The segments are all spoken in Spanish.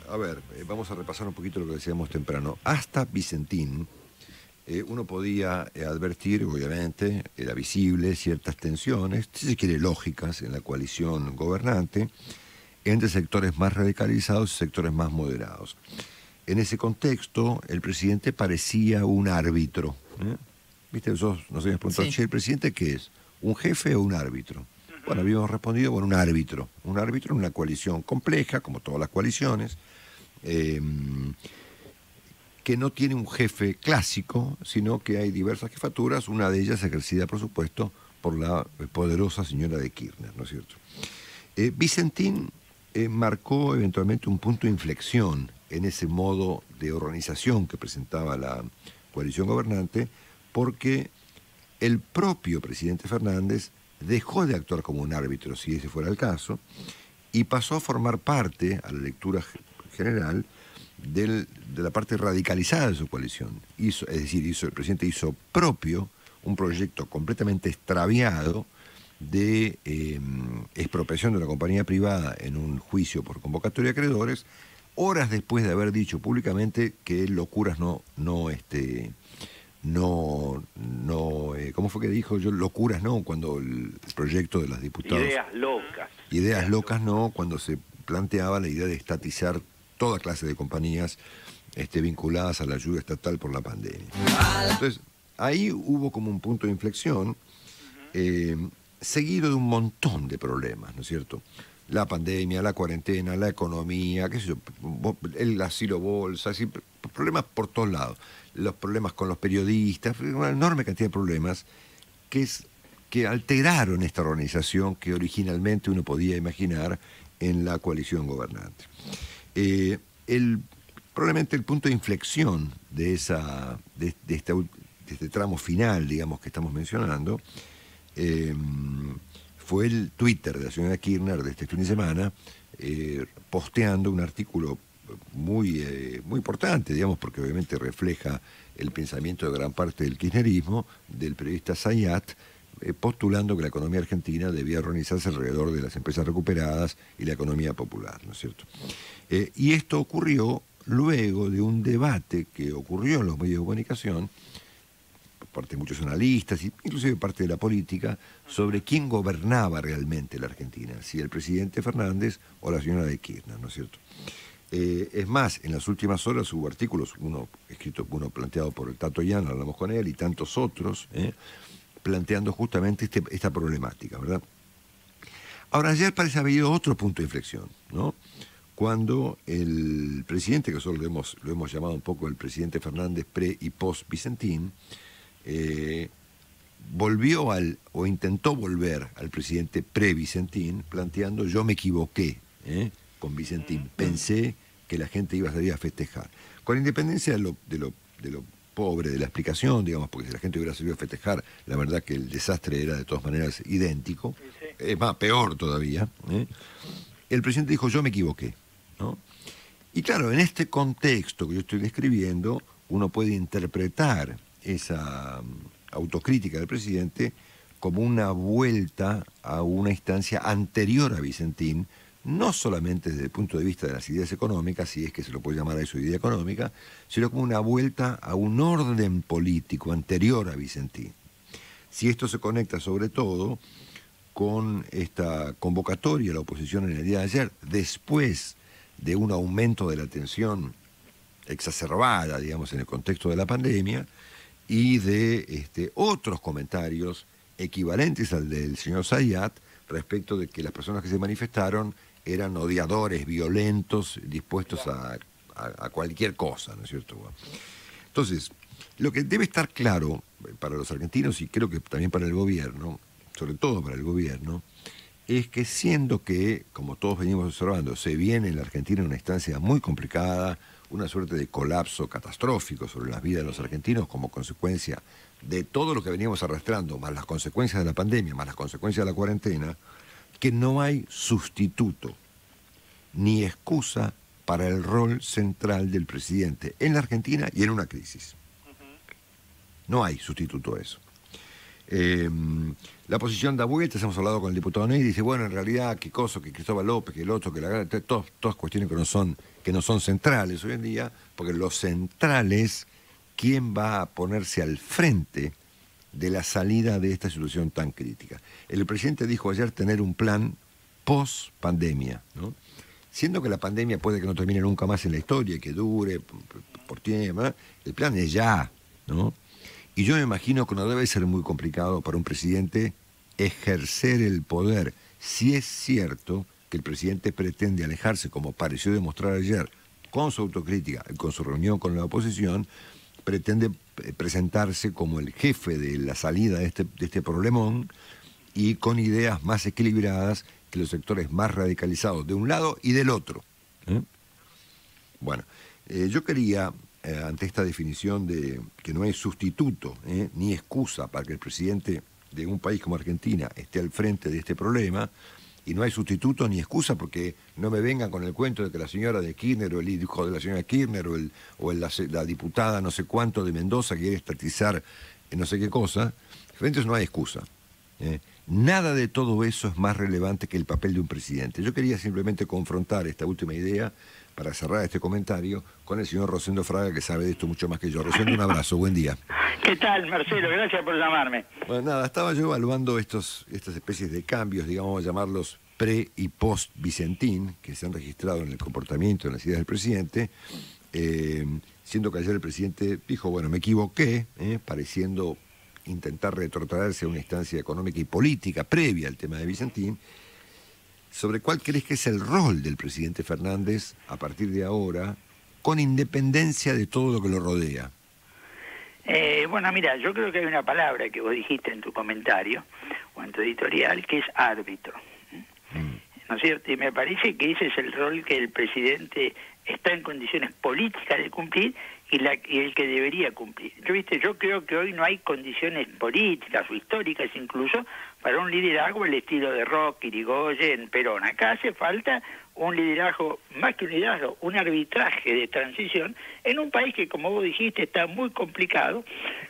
A ver, vamos a repasar un poquito lo que decíamos temprano. Hasta Vicentín, uno podía advertir, obviamente, era visible ciertas tensiones, si se quiere lógicas, en la coalición gobernante, entre sectores más radicalizados y sectores más moderados. En ese contexto, el presidente parecía un árbitro. ¿Viste? Nosotros nos habíamos preguntado, Sí. che, ¿el presidente qué es? ¿Un jefe o un árbitro? Bueno, habíamos respondido, bueno, un árbitro. Un árbitro en una coalición compleja, como todas las coaliciones, eh, que no tiene un jefe clásico, sino que hay diversas jefaturas, una de ellas ejercida, por supuesto, por la poderosa señora de Kirchner, ¿no es cierto? Vicentín marcó eventualmente un punto de inflexión en ese modo de organización que presentaba la coalición gobernante, porque el propio presidente Fernández dejó de actuar como un árbitro, si ese fuera el caso, y pasó a formar parte, a la lectura general, de la parte radicalizada de su coalición. Es decir, el presidente hizo propio un proyecto completamente extraviado de expropiación de una compañía privada en un juicio por convocatoria de acreedores, horas después de haber dicho públicamente que locuras ¿cómo fue que dijo? Yo, locuras no, cuando el proyecto de los diputados... Ideas locas. Ideas locas no, cuando se planteaba la idea de estatizar toda clase de compañías vinculadas a la ayuda estatal por la pandemia. Entonces, ahí hubo como un punto de inflexión, seguido de un montón de problemas, ¿no es cierto? La pandemia, la cuarentena, la economía, qué sé yo, el asilo bolsa, así, problemas por todos lados. Los problemas con los periodistas, una enorme cantidad de problemas que alteraron esta organización que originalmente uno podía imaginar en la coalición gobernante. Probablemente el punto de inflexión de este tramo final, digamos, que estamos mencionando, fue el Twitter de la señora Kirchner de este fin de semana, posteando un artículo muy importante, digamos, porque obviamente refleja el pensamiento de gran parte del kirchnerismo, del periodista Zayat, postulando que la economía argentina debía organizarse alrededor de las empresas recuperadas y la economía popular, ¿no es cierto? Y esto ocurrió luego de un debate que ocurrió en los medios de comunicación, por parte de muchos analistas, inclusive parte de la política, sobre quién gobernaba realmente la Argentina, si el presidente Fernández o la señora de Kirchner, ¿no es cierto? Es más, en las últimas horas hubo artículos, uno planteado por el Tato Llano, hablamos con él, y tantos otros, planteando justamente esta problemática, ¿verdad? Ahora, ayer parece haber habido otro punto de inflexión, ¿no? Cuando el presidente, que nosotros lo hemos llamado un poco el presidente Fernández pre y post Vicentín, intentó volver al presidente pre-Vicentín, planteando yo me equivoqué con Vicentín, pensé que la gente iba a salir a festejar. Con independencia de lo pobre de la explicación, digamos, porque si la gente hubiera salido a festejar, la verdad que el desastre era de todas maneras idéntico, es más, peor todavía, el presidente dijo yo me equivoqué, ¿no? Y claro, en este contexto que yo estoy describiendo, uno puede interpretar esa autocrítica del presidente como una vuelta a una instancia anterior a Vicentín, no solamente desde el punto de vista de las ideas económicas, si es que se lo puede llamar a eso idea económica, sino como una vuelta a un orden político anterior a Vicentín. Si esto se conecta sobre todo con esta convocatoria a la oposición en el día de ayer, después de un aumento de la tensión exacerbada, digamos, en el contexto de la pandemia, y de otros comentarios equivalentes al del señor Zayat respecto de que las personas que se manifestaron eran odiadores, violentos, dispuestos a cualquier cosa, ¿no es cierto? Bueno, entonces, lo que debe estar claro para los argentinos y creo que también para el gobierno, sobre todo para el gobierno, es que siendo que, como todos venimos observando, se viene en la Argentina una instancia muy complicada, una suerte de colapso catastrófico sobre las vidas de los argentinos como consecuencia de todo lo que veníamos arrastrando, más las consecuencias de la pandemia, más las consecuencias de la cuarentena, que no hay sustituto ni excusa para el rol central del presidente en la Argentina y en una crisis. No hay sustituto a eso. La oposición da vueltas, hemos hablado con el diputado Ney, y dice, bueno, en realidad, qué cosa, que Cristóbal López, que el otro, que la todas cuestiones que no son centrales hoy en día, porque los centrales, ¿quién va a ponerse al frente de la salida de esta situación tan crítica? El presidente dijo ayer tener un plan post-pandemia, ¿no? Siendo que la pandemia puede que no termine nunca más en la historia, que dure por tiempo, el plan es ya, ¿no? Y yo me imagino que no debe ser muy complicado para un presidente ejercer el poder, si es cierto que el presidente pretende alejarse, como pareció demostrar ayer, con su autocrítica, con su reunión con la oposición, pretende presentarse como el jefe de la salida de este problemón y con ideas más equilibradas que los sectores más radicalizados de un lado y del otro. Bueno, yo quería, ante esta definición de que no hay sustituto ni excusa para que el presidente de un país como Argentina esté al frente de este problema, y no hay sustituto ni excusa porque no me vengan con el cuento de que la señora de Kirchner o el hijo de la señora Kirchner o la diputada no sé cuánto de Mendoza quiere estatizar no sé qué cosa, frente a eso no hay excusa. Nada de todo eso es más relevante que el papel de un presidente. Yo quería simplemente confrontar esta última idea para cerrar este comentario con el señor Rosendo Fraga, que sabe de esto mucho más que yo. Rosendo, un abrazo, buen día. ¿Qué tal, Marcelo? Gracias por llamarme. Bueno, nada, estaba yo evaluando estas especies de cambios, digamos, vamos a llamarlos pre- y post-Vicentín, que se han registrado en el comportamiento, en las ideas del presidente, siendo que ayer el presidente dijo, bueno, me equivoqué, pareciendo intentar retrotraerse a una instancia económica y política previa al tema de Vicentín. ¿Sobre cuál crees que es el rol del presidente Fernández a partir de ahora, con independencia de todo lo que lo rodea? Bueno, mira, yo creo que hay una palabra que vos dijiste en tu comentario o en tu editorial, que es árbitro. ¿No es cierto? Y me parece que ese es el rol que el presidente está en condiciones políticas de cumplir y el que debería cumplir. Yo creo que hoy no hay condiciones políticas o históricas incluso para un liderazgo al estilo de Roca, Irigoyen, Perón. Acá hace falta un liderazgo, más que un liderazgo, un arbitraje de transición en un país que, como vos dijiste, está muy complicado,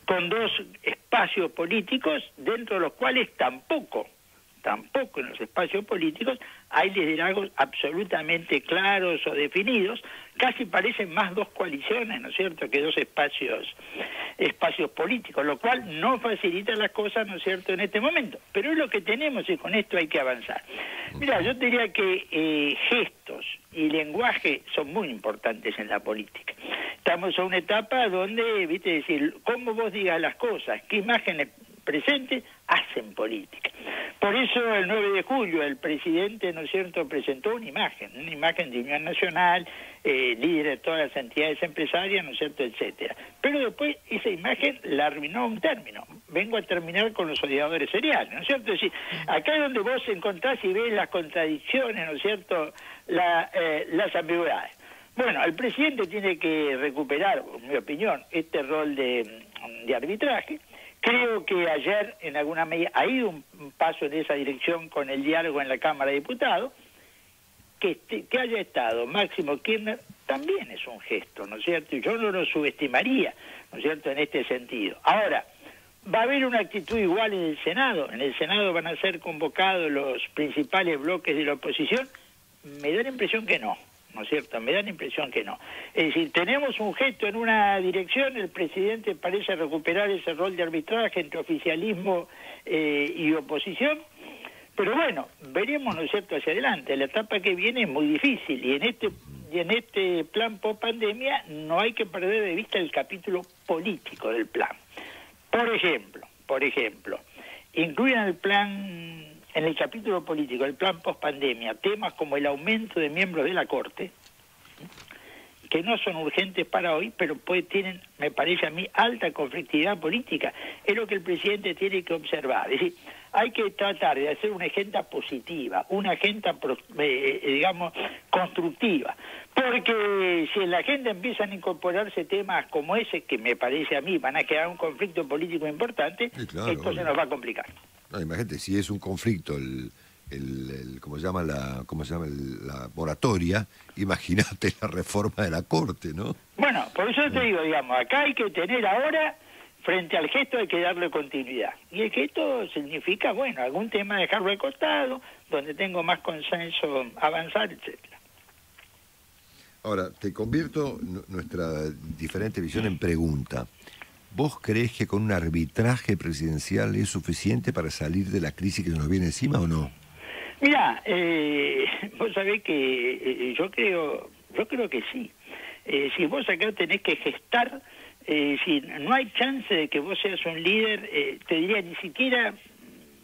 con dos espacios políticos dentro de los cuales tampoco en los espacios políticos hay liderazgos absolutamente claros o definidos, casi parecen más dos coaliciones, ¿no es cierto?, que dos espacios políticos, lo cual no facilita las cosas, ¿no es cierto?, en este momento. Pero es lo que tenemos y con esto hay que avanzar. Mira, yo diría que gestos y lenguaje son muy importantes en la política. Estamos en una etapa donde, viste, decir, cómo vos digas las cosas, qué imágenes presentes hacen política. Por eso el 9 de julio el presidente, ¿no es cierto?, presentó una imagen de Unión Nacional, líder de todas las entidades empresarias, ¿no es cierto?, etcétera. Pero después esa imagen la arruinó a un término. Vengo a terminar con los odiadores seriales, ¿no es cierto? Es decir, acá es donde vos encontrás y ves las contradicciones, ¿no es cierto?, las ambigüedades. Bueno, el presidente tiene que recuperar, en mi opinión, este rol de arbitraje. Creo que ayer, en alguna medida, ha ido un paso en esa dirección con el diálogo en la Cámara de Diputados. Que haya estado Máximo Kirchner también es un gesto, ¿no es cierto? Y yo no lo subestimaría, ¿no es cierto?, en este sentido. Ahora, ¿va a haber una actitud igual en el Senado? ¿En el Senado van a ser convocados los principales bloques de la oposición? Me da la impresión que no. ¿No es cierto? Me da la impresión que no. Es decir, tenemos un gesto en una dirección, el presidente parece recuperar ese rol de arbitraje entre oficialismo y oposición, pero bueno, veremos, ¿no es cierto?, hacia adelante. La etapa que viene es muy difícil y en este plan post pandemia no hay que perder de vista el capítulo político del plan. Por ejemplo, incluyen el plan... En el capítulo político, el plan post-pandemia, temas como el aumento de miembros de la Corte, que no son urgentes para hoy, pero pues tienen, me parece a mí, alta conflictividad política. Es lo que el presidente tiene que observar. Es decir, hay que tratar de hacer una agenda positiva, una agenda, digamos, constructiva. Porque si en la agenda empiezan a incorporarse temas como ese, que me parece a mí van a crear un conflicto político importante, sí, claro, esto se nos va a complicar. No, imagínate, si es un conflicto ¿cómo se llama la moratoria? Imagínate la reforma de la Corte, ¿no? Bueno, por eso te digo, digamos, acá hay que tener ahora frente al gesto hay que darle continuidad. Y el gesto significa, bueno, algún tema dejarlo de costado, donde tengo más consenso, avanzar, etcétera. Ahora, te convierto nuestra diferente visión en pregunta. ¿Vos creés que con un arbitraje presidencial es suficiente para salir de la crisis que nos viene encima o no? Mirá, vos sabés que yo creo que sí. Si vos acá tenés que gestar, si no hay chance de que vos seas un líder, te diría ni siquiera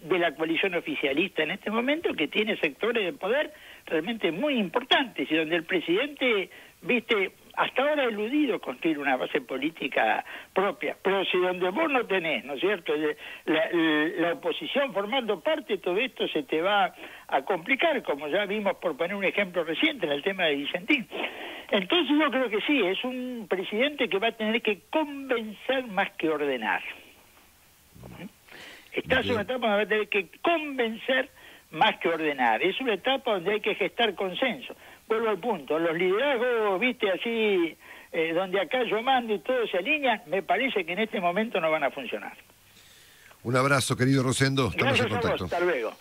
de la coalición oficialista en este momento, que tiene sectores de poder realmente muy importantes y donde el presidente, viste, hasta ahora ha eludido construir una base política propia, pero si donde vos no tenés, ¿no es cierto?, la oposición formando parte, todo esto se te va a complicar, como ya vimos por poner un ejemplo reciente en el tema de Vicentín. Entonces yo creo que sí, es un presidente que va a tener que convencer más que ordenar. Estás en una etapa donde va a tener que convencer más que ordenar. Es una etapa donde hay que gestar consenso. Vuelvo al punto, los liderazgos, viste, así, donde acá yo mando y todo se alinean, me parece que en este momento no van a funcionar. Un abrazo, querido Rosendo, estamos Gracias en contacto. A vos, hasta luego.